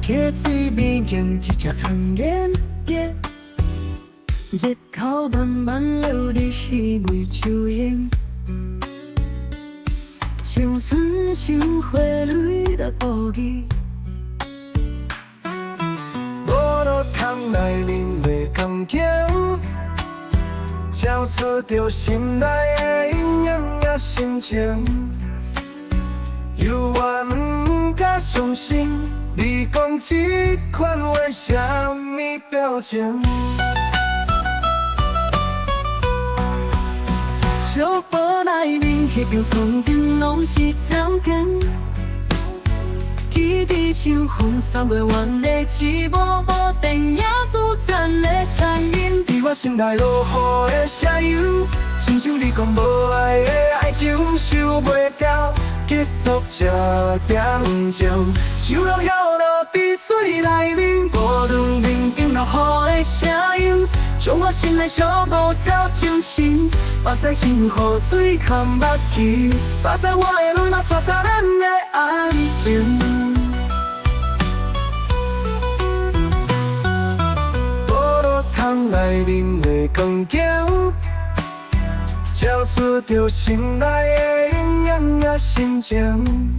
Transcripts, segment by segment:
溪水边种一只苍莲叶，日头慢慢流入稀微树影，像春像花蕊在乌记。无路通来面的光景，照出着心内的阴影也心情。犹原不敢相信，你讲这款话什么表情？小波内面迄张床顶拢是曾经，记忆像风散袂完的一幕幕电影自残的残影。在我心内落雨的声音，亲像你讲无爱的爱情，想袂到结束这点钟，像落叶落在水内面，无论明天落雨的声音，将我心内小无照精神，目屎清雨水看目去，洒在我的泪嘛，洒洒咱的爱情。无路通来面的光景，照出着心内的阴影也心情。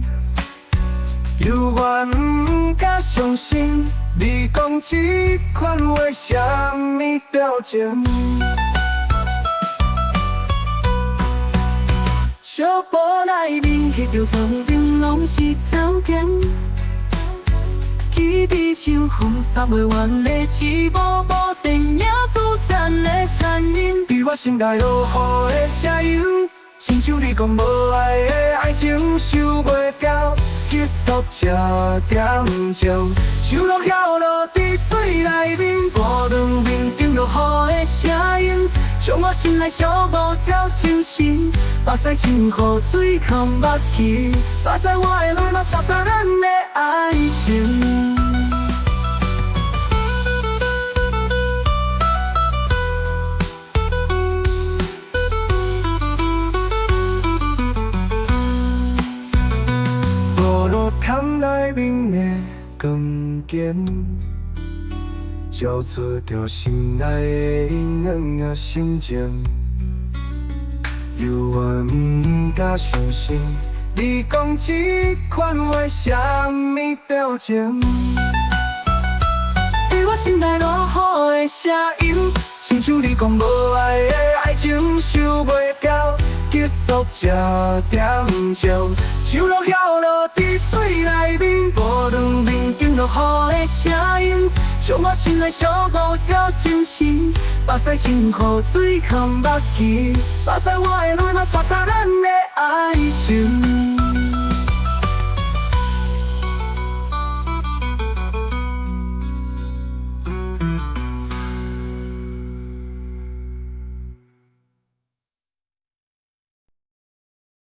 犹原不敢相信，你讲这款话什么表情？小波内面迄张床顶拢是曾经，记忆像风散袂完的一幕幕电影自残的残影。在我心内落雨的声音，亲像你讲无爱的爱情，想袂到结束这点钟，像落叶落在水内面，无论明天落雨的声音，将我心内小无照精神，目屎清雨水看目去，洒在我的泪嘛，洒洒咱的爱情。无路通来面的光景，照出着心内的阴影也心情。犹原不敢相信，你讲这款话什么表情？在我心内落雨的声音，亲像你讲无爱的爱情，想袂到结束这点钟，像落叶落在水内面，无论明天落雨的声音，将我心内小无照精神，目屎清雨水看目去，洒在我的泪嘛，洒洒咱的爱情。